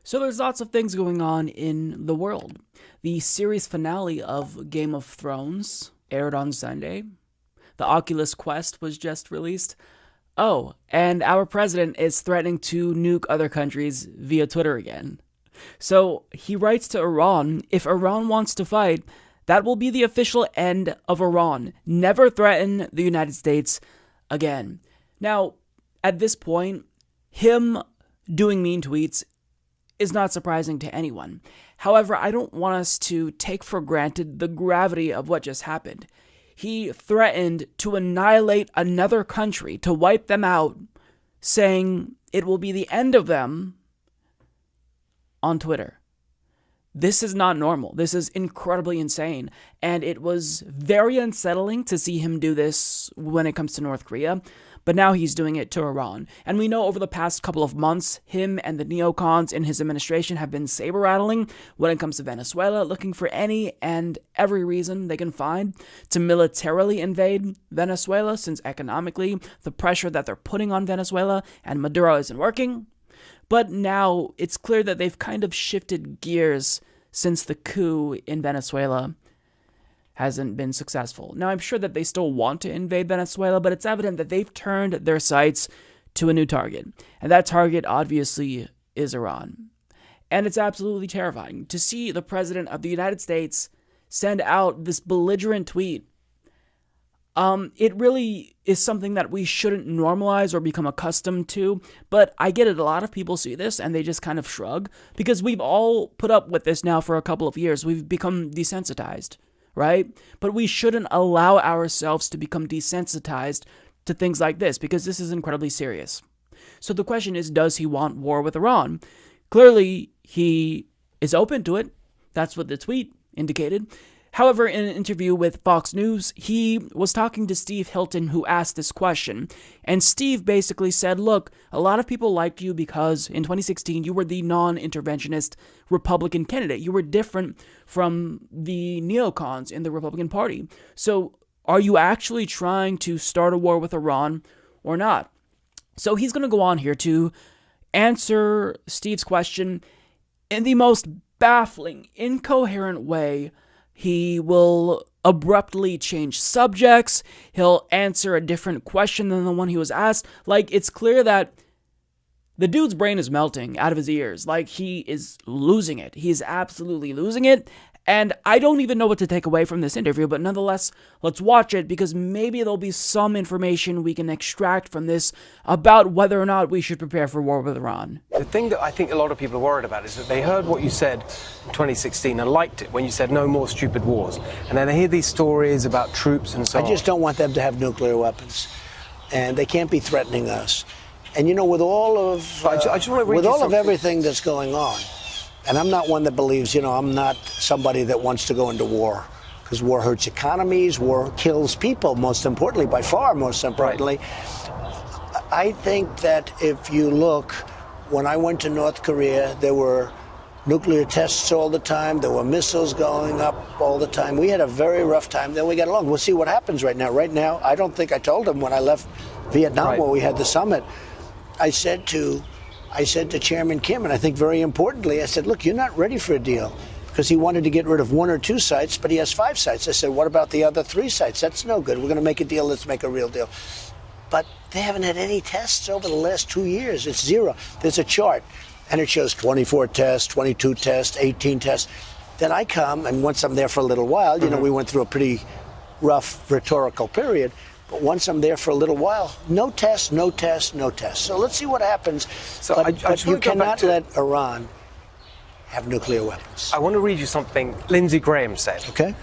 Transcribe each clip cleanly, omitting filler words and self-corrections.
So there's lots of things going on in the world. The series finale of Game of Thrones aired on Sunday. The Oculus Quest was just released. Oh, and our president is threatening to nuke other countries via Twitter again. So he writes to Iran, if Iran wants to fight, that will be the official end of Iran. Never threaten the United States again. Now, at this point, him doing mean tweets is not surprising to anyone. However, I don't want us to take for granted the gravity of what just happened. He threatened to annihilate another country, to wipe them out, saying it will be the end of them on Twitter. This is not normal. This is incredibly insane. And it was very unsettling to see him do this when it comes to North Korea. But now he's doing it to Iran. And we know over the past couple of months, him and the neocons in his administration have been saber-rattling when it comes to Venezuela, looking for any and every reason they can find to militarily invade Venezuela, since economically, the pressure that they're putting on Venezuela and Maduro isn't working. But now it's clear that they've kind of shifted gears since the coup in Venezuela hasn't been successful. Now, I'm sure that they still want to invade Venezuela, but it's evident that they've turned their sights to a new target. And that target, obviously, is Iran. And it's absolutely terrifying to see the president of the United States send out this belligerent tweet. It really is something that we shouldn't normalize or become accustomed to, but I get it. A lot of people see this and they just kind of shrug, because we've all put up with this now for a couple of years. We've become desensitized, right? But we shouldn't allow ourselves to become desensitized to things like this, because this is incredibly serious. So the question is, does he want war with Iran? Clearly, he is open to it. That's what the tweet indicated. However, in an interview with Fox News, he was talking to Steve Hilton, who asked this question. And Steve basically said, look, a lot of people liked you because in 2016, you were the non-interventionist Republican candidate. You were different from the neocons in the Republican Party. So are you actually trying to start a war with Iran or not? So he's going to go on here to answer Steve's question in the most baffling, incoherent way. He will abruptly change subjects. He'll answer a different question than the one he was asked. Like, it's clear that the dude's brain is melting out of his ears. Like, he is losing it. He is absolutely losing it. And I don't even know what to take away from this interview, but nonetheless, let's watch it, because maybe there'll be some information we can extract from this about whether or not we should prepare for war with Iran. The thing that I think a lot of people are worried about is that they heard what you said in 2016 and liked it when you said no more stupid wars. And then they hear these stories about troops and so on. I just don't want them to have nuclear weapons. And they can't be threatening us. And you know, with all of everything that's going on, and I'm not one that believes, you know, I'm not somebody that wants to go into war, because war hurts economies, war kills people, most importantly, by far most importantly. Right. I think that if you look, when I went to North Korea, there were nuclear tests all the time, there were missiles going up all the time. We had a very rough time, then we got along. We'll see what happens right now. Right now, I don't think I told him when I left Vietnam when we had the summit, I said to Chairman Kim, and I think very importantly, I said, look, you're not ready for a deal, because he wanted to get rid of 1 or 2 sites, but he has 5 sites. I said, what about the other 3 sites? That's no good. We're going to make a deal. Let's make a real deal. But they haven't had any tests over the last 2 years. It's zero. There's a chart, and it shows 24 tests, 22 tests, 18 tests. Then I come, and once I'm there for a little while, you know, we went through a pretty rough rhetorical period. But once I'm there for a little while, no tests, no tests, no tests. So let's see what happens. So but you cannot let Iran have nuclear weapons. I want to read you something Lindsey Graham said. Okay.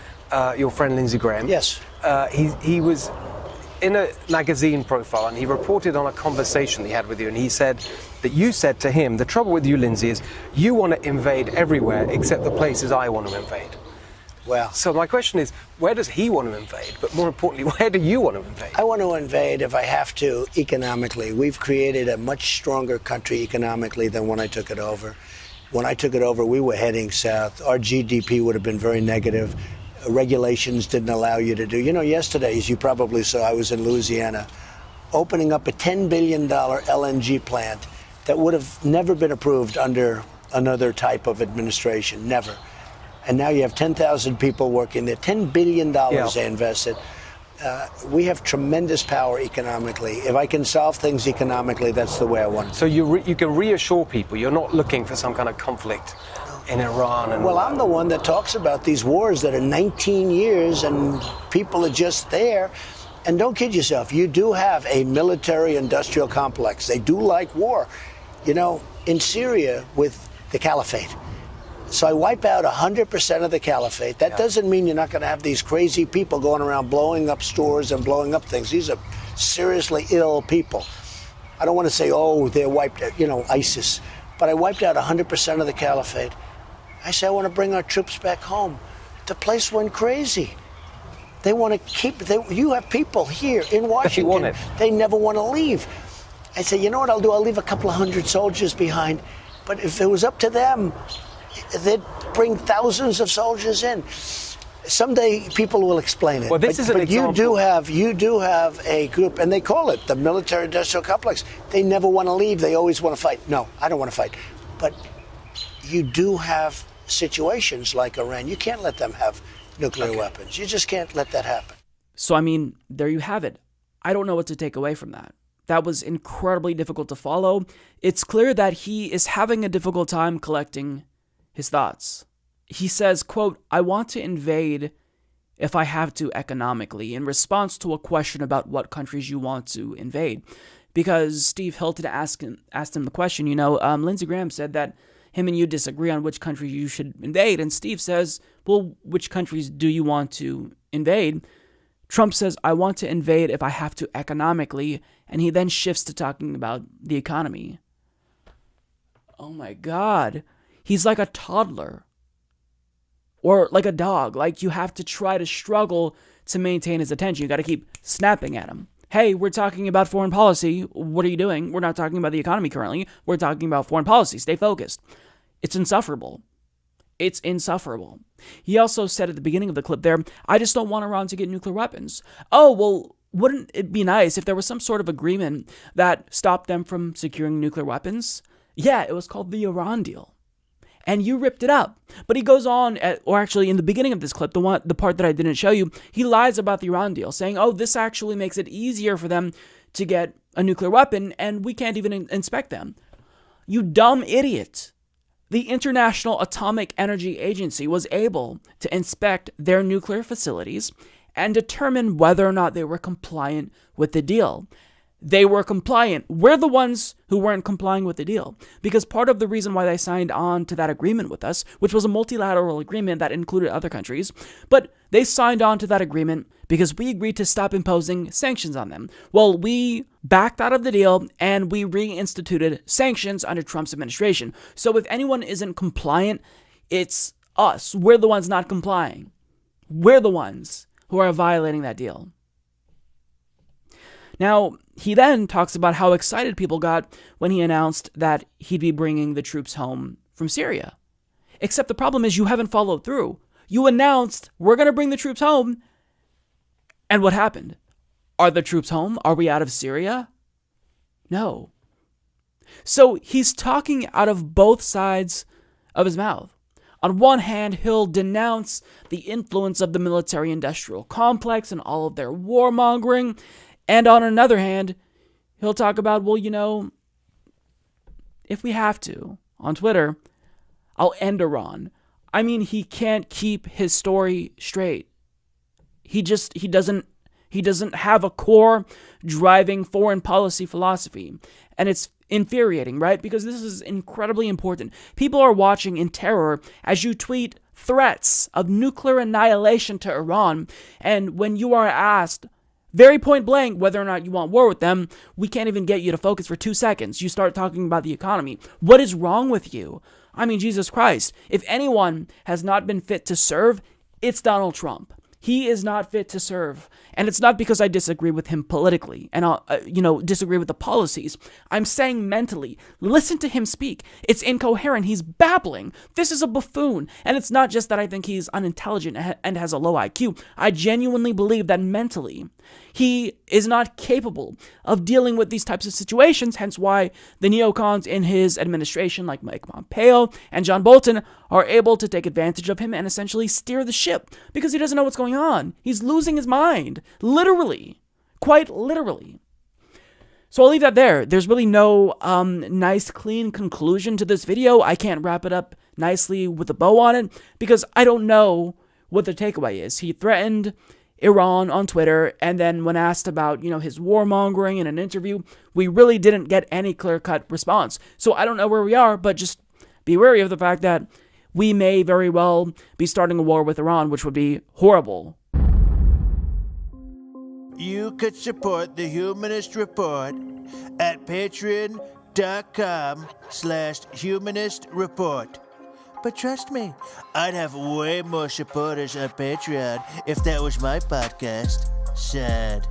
Your friend Lindsey Graham. Yes. He was in a magazine profile, and he reported on a conversation he had with you, and he said that you said to him, the trouble with you, Lindsey, is you want to invade everywhere except the places I want to invade. Well, so my question is, where does he want to invade? But more importantly, where do you want to invade? I want to invade if I have to economically. We've created a much stronger country economically than when I took it over. When I took it over, we were heading south. Our GDP would have been very negative. Regulations didn't allow you to do. You know, yesterday, as you probably saw, I was in Louisiana, opening up a $10 billion LNG plant that would have never been approved under another type of administration, never. And now you have 10,000 people working there, $10 billion they invested. We have tremendous power economically. If I can solve things economically, that's the way I want it. So you can reassure people you're not looking for some kind of conflict in Iran. And well, I'm the one that talks about these wars that are 19 years and people are just there. And don't kid yourself, you do have a military-industrial complex. They do like war. You know, in Syria with the caliphate. So I wipe out 100% of the caliphate. That doesn't mean you're not going to have these crazy people going around blowing up stores and blowing up things. These are seriously ill people. I don't want to say, oh, they're wiped out, you know, ISIS. But I wiped out 100% of the caliphate. I say, I want to bring our troops back home. The place went crazy. They want to keep, you have people here in Washington. They never want to leave. I say, you know what I'll do? I'll leave a couple of hundred soldiers behind. But if it was up to them, they'd bring thousands of soldiers in. Someday people will explain it. Well, this is an example. You do have a group, and they call it the military-industrial complex. They never want to leave. They always want to fight. No, I don't want to fight. But you do have situations like Iran. You can't let them have nuclear weapons. You just can't let that happen. So, I mean, there you have it. I don't know what to take away from that. That was incredibly difficult to follow. It's clear that he is having a difficult time collecting his thoughts. He says, quote, I want to invade if I have to economically, in response to a question about what countries you want to invade. Because Steve Hilton asked him the question, Lindsey Graham said that him and you disagree on which country you should invade. And Steve says, well, which countries do you want to invade? Trump says, I want to invade if I have to economically. And he then shifts to talking about the economy. Oh my God. He's like a toddler. Or like a dog. Like you have to try to struggle to maintain his attention. You got to keep snapping at him. Hey, we're talking about foreign policy. What are you doing? We're not talking about the economy currently. We're talking about foreign policy. Stay focused. It's insufferable. It's insufferable. He also said at the beginning of the clip there, I just don't want Iran to get nuclear weapons. Oh, well, wouldn't it be nice if there was some sort of agreement that stopped them from securing nuclear weapons? Yeah, it was called the Iran deal. And you ripped it up. But he goes on, or actually in the beginning of this clip, the part that I didn't show you, he lies about the Iran deal, saying, oh, this actually makes it easier for them to get a nuclear weapon, and we can't even inspect them. You dumb idiot. The International Atomic Energy Agency was able to inspect their nuclear facilities and determine whether or not they were compliant with the deal. They were compliant. We're the ones who weren't complying with the deal. Because part of the reason why they signed on to that agreement with us, which was a multilateral agreement that included other countries, but they signed on to that agreement because we agreed to stop imposing sanctions on them. Well, we backed out of the deal and we reinstituted sanctions under Trump's administration. So if anyone isn't compliant, it's us. We're the ones not complying. We're the ones who are violating that deal. Now, he then talks about how excited people got when he announced that he'd be bringing the troops home from Syria. Except the problem is you haven't followed through. You announced, we're going to bring the troops home. And what happened? Are the troops home? Are we out of Syria? No. So he's talking out of both sides of his mouth. On one hand, he'll denounce the influence of the military-industrial complex and all of their warmongering. And on another hand, he'll talk about, well, if we have to, on Twitter, I'll end Iran. I mean, he can't keep his story straight. He doesn't have a core driving foreign policy philosophy. And it's infuriating, right? Because this is incredibly important. People are watching in terror as you tweet threats of nuclear annihilation to Iran. And when you are asked very point blank whether or not you want war with them, we can't even get you to focus for 2 seconds. You start talking about the economy. What is wrong with you? I mean, Jesus Christ. If anyone has not been fit to serve, it's Donald Trump. He is not fit to serve. And it's not because I disagree with him politically and disagree with the policies. I'm saying mentally, listen to him speak. It's incoherent. He's babbling. This is a buffoon. And it's not just that I think he's unintelligent and has a low IQ. I genuinely believe that mentally, He is not capable of dealing with these types of situations, hence why the neocons in his administration, like Mike Pompeo and John Bolton, are able to take advantage of him and essentially steer the ship, because he doesn't know what's going on. He's losing his mind, literally, quite literally. So I'll leave that there. There's really no nice, clean conclusion to this video. I can't wrap it up nicely with a bow on it because I don't know what the takeaway is. He threatened Iran on Twitter, and then when asked about, his warmongering in an interview, we really didn't get any clear-cut response. So I don't know where we are, but just be wary of the fact that we may very well be starting a war with Iran, which would be horrible. You could support the Humanist Report at patreon.com/Humanist Report. But trust me, I'd have way more supporters on Patreon if that was my podcast. Sad.